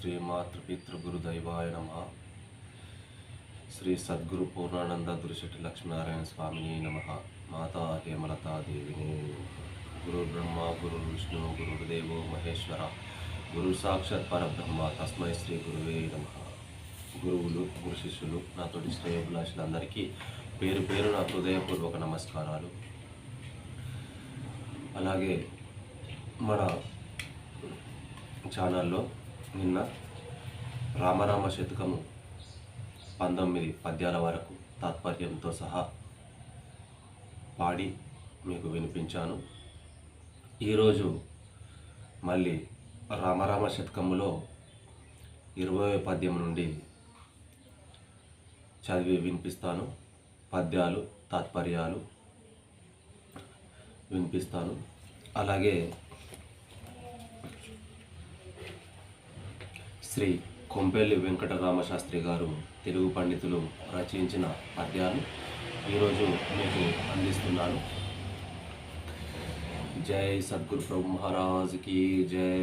శ్రీ మాతృపితృగురుదైవాయ నమః. శ్రీ సద్గురు పూర్ణానంద దురిశెట్టి లక్ష్మీనారాయణ స్వామిని నమః. మాతా హేమలతాదేవిని. గురు బ్రహ్మ గురు విష్ణు గురుదేవో మహేశ్వర గురు సాక్షాత్ పరబ్రహ్మ తస్మై శ్రీ గురువే నమః. గురువులు గురు శిష్యులు నాతోటి శ్రేయోభిలాషులందరికీ పేరు పేరు నా హృదయపూర్వక నమస్కారాలు. అలాగే మన ఛానల్లో నిన్న రామనామ శతకము 19 పద్యాల వరకు తాత్పర్యంతో సహా పాడి మీకు వినిపించాను. ఈరోజు మళ్ళీ రామనామ శతకములో 20వ పద్యం నుండి చదివి వినిపిస్తాను. పద్యాలు తాత్పర్యాలు వినిపిస్తాను. అలాగే శ్రీ కొంపెల్లి వెంకటరామశాస్త్రి గారు తెలుగు పండితులు రచించిన పద్యాలు ఈరోజు మీకు అందిస్తున్నాను. జై సద్గురు ప్రభు మహారాజుకి జై.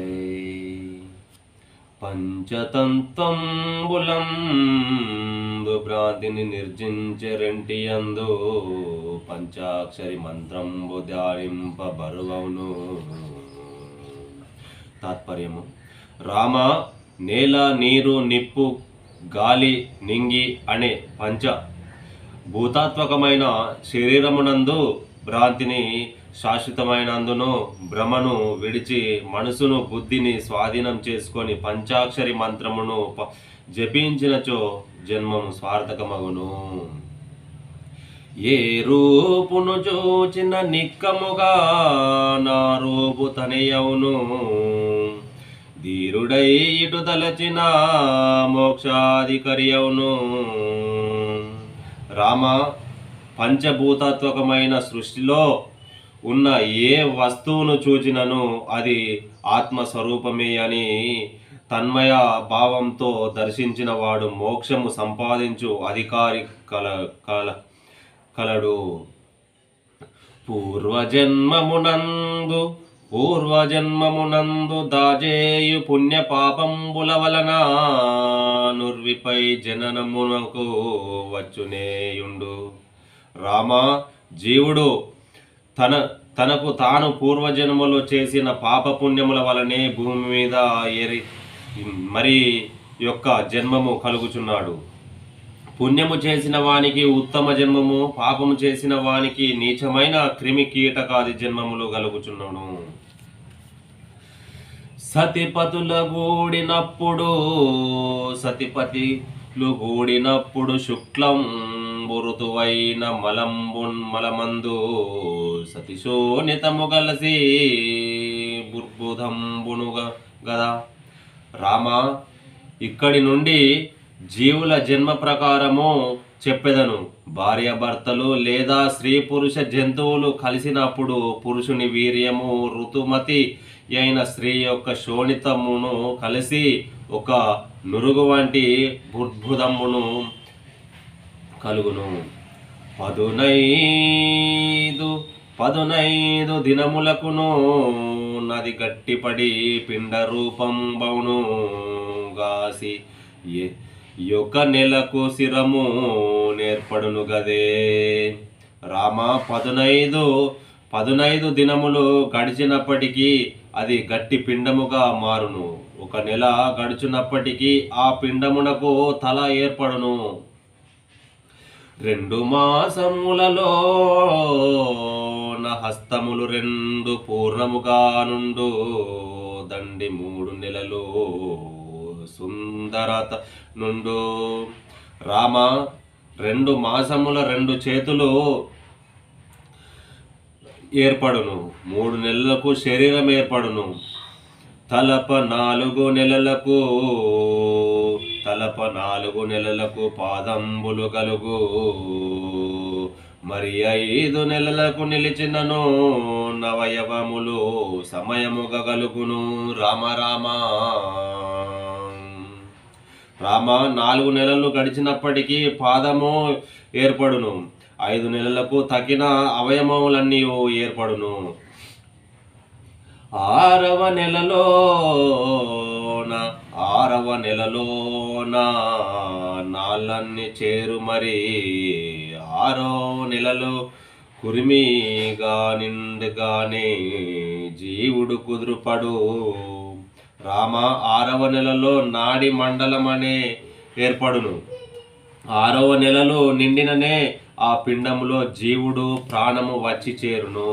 పంచతంత్రంబులందు భ్రాంతిని నిర్జించరెంటియందు పంచాక్షరి మంత్రంబు ధ్యానింప బరువవును. తాత్పర్యము: రామ నేల నీరు నిప్పు గాలి నింగి అనే పంచ భూతాత్మకమైన శరీరమునందు భ్రాంతిని శాశ్వతమైనందును భ్రమను విడిచి మనసును బుద్ధిని స్వాధీనం చేసుకొని పంచాక్షరి మంత్రమును జపించినచో జన్మము స్వార్థకమగును. ఏ రూపును చూచిన నిక్కముగా నా రూపు తనయవును. ధీరుడై ఇటు తలచిన మోక్షాధికరియవును. రామ పంచభూతాత్మకమైన సృష్టిలో ఉన్న ఏ వస్తువును చూచినను అది ఆత్మస్వరూపమే అని తన్మయ భావంతో దర్శించిన వాడు మోక్షము సంపాదించు అధికారి కలడు. పూర్వజన్మమునందు దాజేయు పుణ్య పాపంబుల వలన నుర్విపై జననమునకు వచ్చునేయుండు. రామ జీవుడు తనకు తాను పూర్వజన్మలో చేసిన పాపపుణ్యముల వలనే భూమి మీద మరి యొక్క జన్మము కలుగుచున్నాడు. పుణ్యము చేసిన వానికి ఉత్తమ జన్మము, పాపము చేసిన వానికి నీచమైన క్రిమి కీటకాది జన్మములు కలుగుచున్నాను. సతిపతులు గూడినప్పుడు శుక్లం బురుతువైన మలమందు సతిశోనితము గలసి బుర్బుధంబునుగా గదా. రామ ఇక్కడి నుండి జీవుల జన్మ ప్రకారము చెప్పెదను. భార్యాభర్తలు లేదా స్త్రీ పురుష జంతువులు కలిసినప్పుడు పురుషుని వీర్యము ఋతుమతి అయిన స్త్రీ యొక్క శోణితమును కలిసి ఒక నురుగు వంటి బుర్బుదమును కలుగును. 15 దినములకును నది గట్టిపడి పిండ రూపం బౌను గాసి యొక్క నెలకు శిరము నేర్పడును గదే. రామ 15 దినములు గడిచినప్పటికీ అది గట్టి పిండముగా మారును. ఒక నెల గడుచున్నప్పటికీ ఆ పిండమునకు తల ఏర్పడును. 2 మాసములలో నా హస్తములు 2 పూర్ణముగా నుండు. దండి 3 నెలలు సుందరత నుండు. రామ 2 మాసముల 2 చేతులు ఏర్పడును. 3 నెలలకు శరీరం ఏర్పడును. తలప 4 నెలలకు పాదంబులు కలుగు. మరి 5 నెలలకు నిలిచినను నవయవములు సమయముగా కలుగును. రామ 4 నెలలు గడిచినప్పటికీ పాదము ఏర్పడును. 5 నెలలకు తగిన అవయవములన్నీ ఏర్పడును. 6వ నెలలోన 6వ నెలలో నా నాళ్ళన్ని చేరు మరి 6వ నెలలో కురిమిగా నిండుగానే జీవుడు కుదురుపడు. రామ 6వ నెలలో నాడి మండలమనే ఏర్పడును. 6వ నెలలో నిండిననే ఆ పిండములో జీవుడు ప్రాణము వచ్చి చేరును.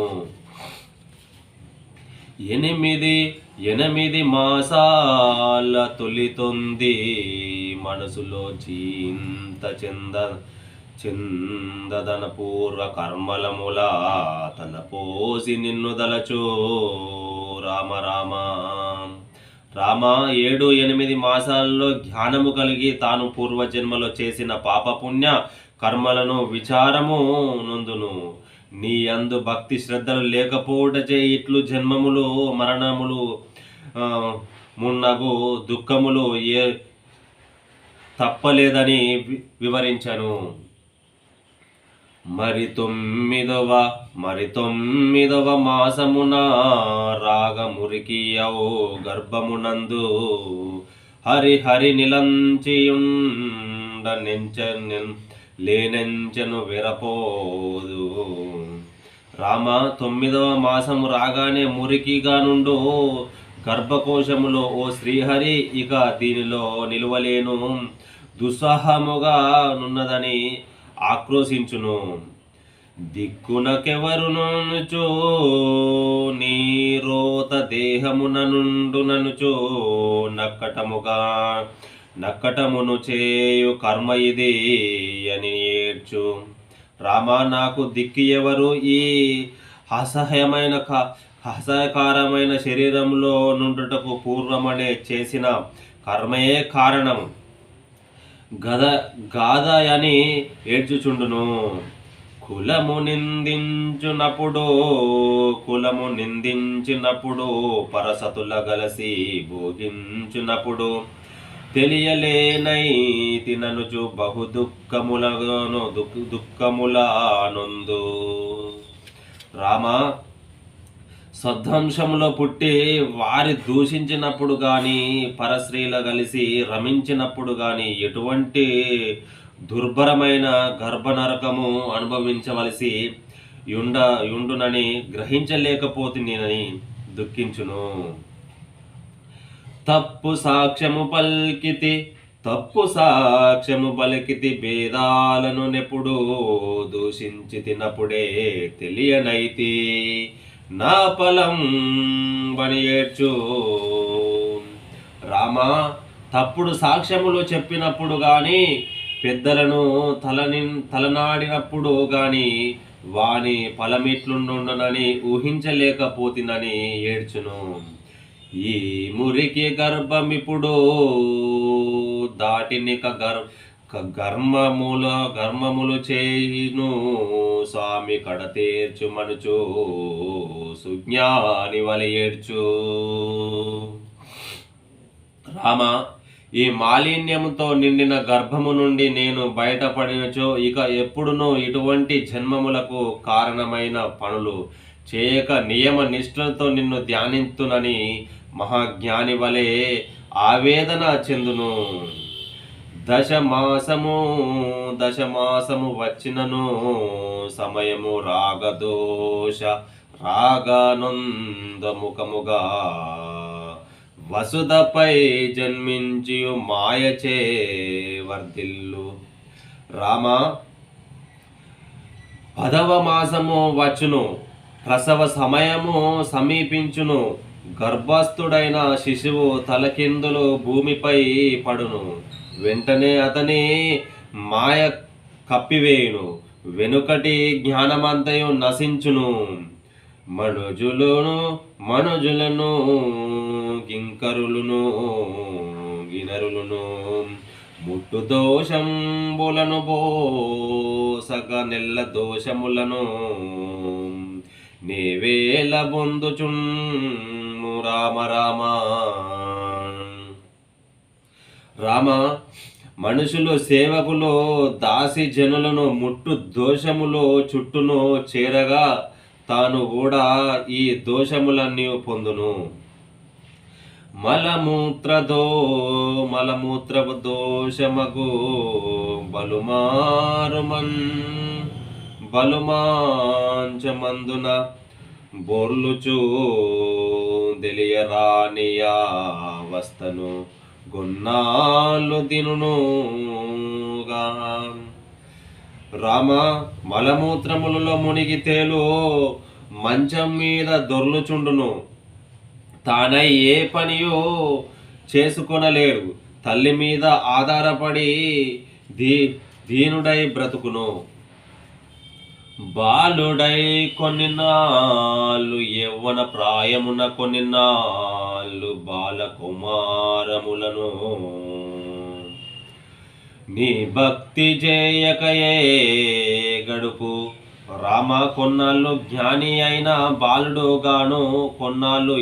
8 మాసాల తొలితొంది మనసులో చిందదన పూర్వ కర్మలముల తలపోసి నిన్ను దలచు. రామ రామ రామ 7-8 మాసాల్లో జ్ఞానము కలిగి తాను పూర్వజన్మలో చేసిన పాపపుణ్య కర్మలను విచారము నొందును. నీ యందు భక్తి శ్రద్ధలు లేకపోవటచే ఇట్లు జన్మములు మరణములు మున్నగు దుఃఖములు తప్పలేదని వివరించను. మరి తొమ్మిదవ మాసమున రాగమురికియవు గర్భమునందు హరి నిలంచియుండ లేనెంచెను విరపోదు. రామ 9వ మాసము రాగానే మురికిగా నుండు గర్భకోశములో ఓ శ్రీహరి ఇక దీనిలో నిలువలేను దుస్సాహముగా నున్నదని ఆక్రోశించును. దిక్కునకెవరునుచో నీరోత దేహమున నుండుననుచో నక్కటమును చేయు కర్మ ఇది అని ఏడ్చు. రామ నాకు దిక్కు ఎవరు? ఈ అసహ్యకరమైన శరీరంలో నుండుటకు పూర్వమనే చేసిన కర్మయే కారణం గాదయని ఏడ్చుచుండును. కులము నిందించినప్పుడు పరసతుల గలసి భోగించునప్పుడు తెలియలేనై తిననుచు బహు దుఃఖముల నొందు. రామ సద్వంశములో పుట్టి వారి దూషించినప్పుడు కానీ పరస్త్రీల కలిసి రమించినప్పుడు కానీ ఎటువంటి దుర్భరమైన గర్భనరకము అనుభవించవలసి యుండునని గ్రహించలేకపోతుందని దుఃఖించును. తప్పు సాక్ష్యము పలికితి భేదాలను నెప్పుడు దూషించి తినప్పుడే తెలియనైతి నా ఫలం బని ఏడ్చు. రామ తప్పుడు సాక్ష్యములు చెప్పినప్పుడు గాని పెద్దలను తలనాడినప్పుడు గాని వాని ఫలమిట్లుండునని ఊహించలేకపోతినని ఏడ్చును. ఈ మురికి గర్భమిప్పుడు దాటినిక గర్మములు చేయును స్వామి కడతేర్చు మనుచు సుజ్ఞాని వలె ఏడ్చు. రామ ఈ మాలిన్యముతో నిండిన గర్భము నుండి నేను బయటపడినచో ఇక ఎప్పుడునూ ఇటువంటి జన్మములకు కారణమైన పనులు చేయక నియమ నిష్ఠలతో నిన్ను ధ్యానింతునని మహాజ్ఞాని వలె ఆవేదన చెందును. దశమాసము వచ్చినను సమయము రాగనొందముఖముగా వసుధపై జన్మించి మాయచే వర్ధిల్లు. రామ 10వ మాసము వచ్చును, ప్రసవ సమయము సమీపించును. గర్భస్థుడైన శిశువు తలకిందులు భూమిపై పడును. వెంటనే అతని మాయ కప్పివేయును. వెనుకటి జ్ఞానమంతయు నశించును. మనుజులను గినరులను ముట్టు దోషంబులను బోసగ నెల్ల దోషములను నేవేల బొందుచున్ను. రామ రామ రామ మనుషులు సేవకులు దాసి జనులను ముట్టు దోషములో చుట్టూను చేరగా తాను కూడా ఈ దోషములన్నీ పొందును. మలమూత్ర దోషమగు బలుమాంచమందున బోర్లుచూ తెలియరానియా వస్తను గొన్నాళ్ళు దినునుగా. రామ, మలమూత్రములలో మునిగి తేలు మంచం మీద దొర్లుచుండును, తానై ఏ పనియో చేసుకొనలేడు, తల్లి మీద ఆధారపడి దీనుడై బ్రతుకును. బాలుడై కొన్ని నాళ్ళు, యవ్వన ప్రాయమున కొన్ని నాళ్ళు బాలకుమారములను నీ భక్తి చేయకయే గడుపు. రామ, కొన్నాళ్ళు జ్ఞాని అయిన బాలుడు గాను, కొన్నాళ్ళు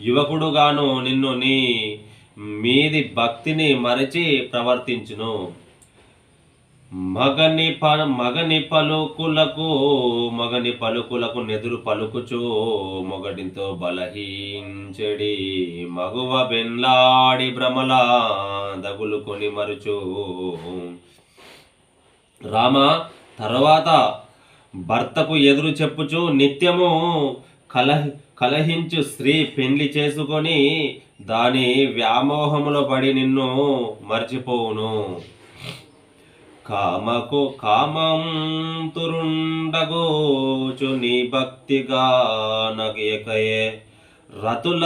యువకుడు గాను నిన్ను నీ మీది భక్తిని మరచి ప్రవర్తించును. మగని పలుకులకు నెదురు పలుకుచు మొగటితో బలహీంచెడి మగువ బెన్లాడి భ్రమల దగులుకొని మరుచు. రామ, తర్వాత భర్తకు ఎదురు చెప్పుచు నిత్యము కలహించు స్త్రీ పెండ్లి చేసుకొని దాని వ్యామోహములో పడి నిన్ను మర్చిపోవును. కామం తురుండగోచు నీ భక్తిగా నగేకయే రతుల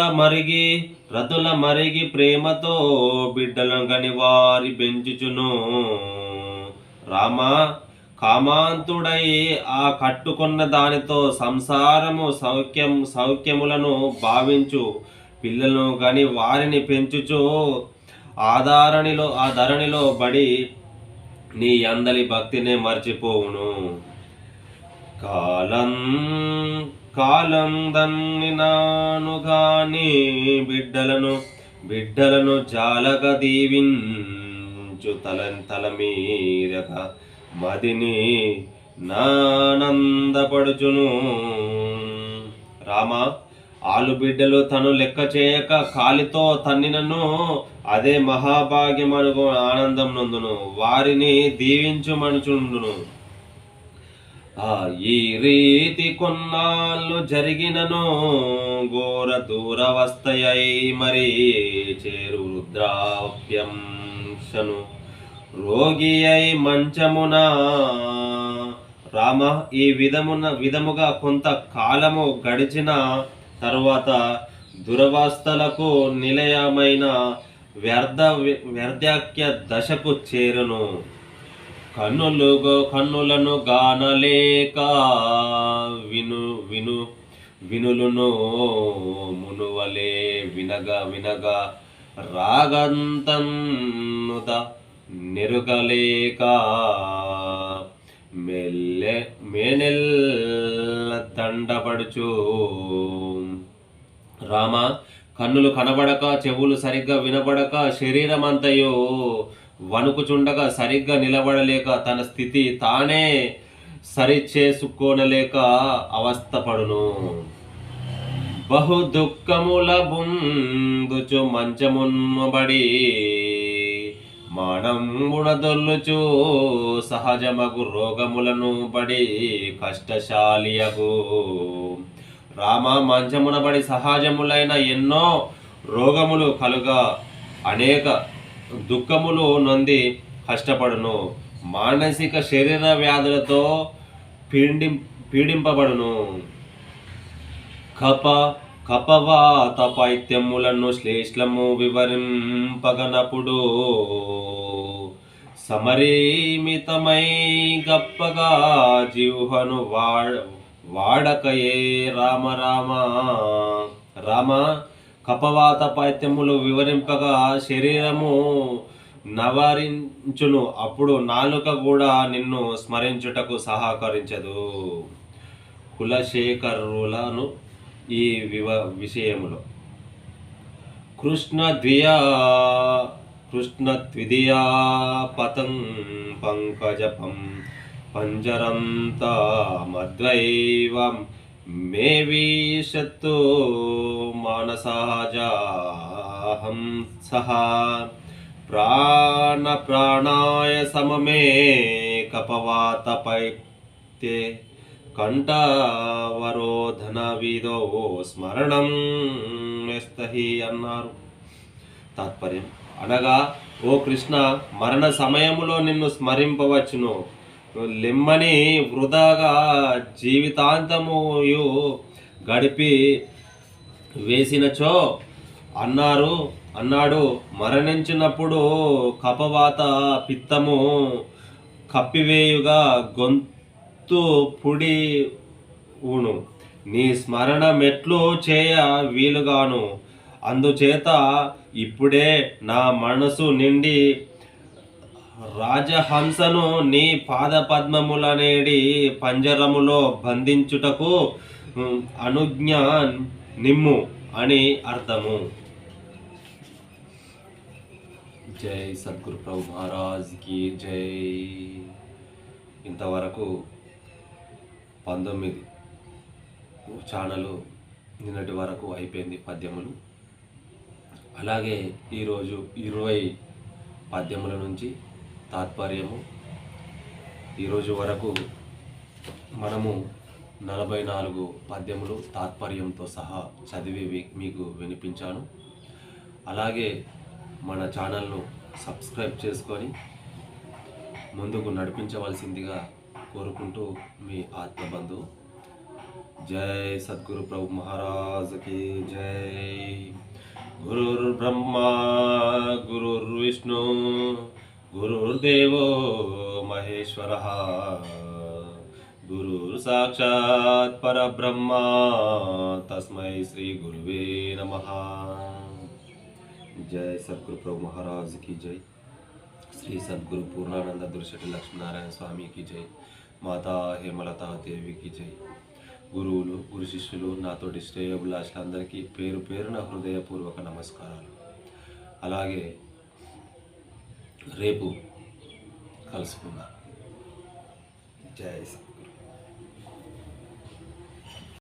మరిగి ప్రేమతో బిడ్డలను గని వారి పెంచుచును. రామ, కామాంతుడై ఆ కట్టుకున్న దానితో సంసారము సౌఖ్యములను భావించు పిల్లలను గని వారిని పెంచుచు ఆ ధరణిలో బడి నీ అందలి భక్తినే మర్చిపోవును. కాలం దన్ని నాను గాని బిడ్డలను జాలక దీవించు తలమీరక మదిని నానందపడుచును. రామ, ఆలు బిడ్డలు తను లెక్క చేయక కాలితో తన్నినను అదే మహాభాగ్యమనుగు ఆనందం నందును, వారిని దీవించుమనుచుండును. ఈ రీతి కొన్నాళ్ళు జరిగినను ఘోర దూరవస్థయై మరి చేరు వృద్ధాప్యంశను రోగి అయి మంచమున. రామ, ఈ విధముగా కొంత కాలము గడిచిన తరువాత దురవస్థలకు నిలయమైన వ్యర్థాఖ్య దశకు చేరును. కన్నులను గానలేక వినులును మునువలే వినగా రాగంతన్నుత నెరుగలేక మేనెల్ల దండపడుచు. రామ, కన్నులు కనబడక, చెవులు సరిగ్గా వినబడక, శరీరమంతయో వణుకుచుండగా సరిగ్గా నిలబడలేక తన స్థితి తానే సరిచేసుకోనలేక అవస్థపడును. బహు దుఃఖముల బుందుచు మంచమున్మబడి మానంబున దొల్లుచు సహజమగు రోగములను బడి కష్టశాలియగు. రామ, మంచమునబడి సహజములైన ఎన్నో రోగములు కలుగా అనేక దుఃఖములు నొంది కష్టపడును. మానసిక శరీర వ్యాధులతో పీడింపబడును. కపవాత పైత్యములను శ్లేష్లము వివరింపగనప్పుడు సమరీమితమై గప్పగా జీవను వాడకయే. రామ, కపవాత పైత్యములు వివరింపగా శరీరము నవరించును, అప్పుడు నాలుక కూడా నిన్ను స్మరించుటకు సహకరించదు. కులశేఖరులను ఈ విషయములో కృష్ణద్వియా పతం పంకజపం పంజరంత మద్వైవం మే విశత్తు మానసాజాహం సహా ప్రాణాయ సమమే కపవాతపైతే కంఠవరోధన విదో స్మరణం ఎస్తహి అన్నారు. తాత్పర్యం అనగా, ఓ కృష్ణ, మరణ సమయములో నిన్ను స్మరింపవచ్చును, లెమ్మని వృధాగా జీవితాంతముయు గడిపి వేసినచో అన్నాడు. మరణించినప్పుడు కపవాత పిత్తము కప్పివేయుగా గొంతు పుడి ఊను, నీ స్మరణ మెట్లు చేయ వీలుగాను. అందుచేత ఇప్పుడే నా మనసు నిండి రాజహంసను నీ పాదపద్మములనేడి పంజరములో బంధించుటకు అనుజ్ఞ నిమ్ము అని అర్థము. జై సద్గురు ప్రభు మహారాజ్కి జై. ఇంతవరకు 19 ఛానల్ నిన్నటి వరకు అయిపోయింది పద్యములు. అలాగే ఈరోజు 20 పద్యముల నుంచి తాత్పర్యము. ఈరోజు వరకు మనము 44 పద్యములు తాత్పర్యంతో సహా చదివి మీకు వినిపించాను. అలాగే మన ఛానల్ను సబ్స్క్రైబ్ చేసుకొని ముందుకు నడిపించవలసిందిగా కోరుకుంటూ మీ ఆత్మబంధు. జై సద్గురు ప్రభు మహారాజ్కి జై. గురుర్ బ్రహ్మా గురుర్ విష్ణు గురుర్దేవో మహేశ్వర గురుర్ సాక్షాత్ పరబ్రహ్మ తస్మై శ్రీ గురువే నమః. జై సద్గురు ప్రభు మహారాజ్కి జై. శ్రీ సద్గురు పూర్ణానంద దురిశెట్టి లక్ష్మీనారాయణ స్వామికి జై. మాతా హేమలతా దేవికి జై. గురువులు, గురు శిష్యులు, నాతోటి శ్రేయోభిలాషులందరికీ పేరు పేరున హృదయపూర్వక నమస్కారాలు. అలాగే రేపు కలుసుకుందాం. జై.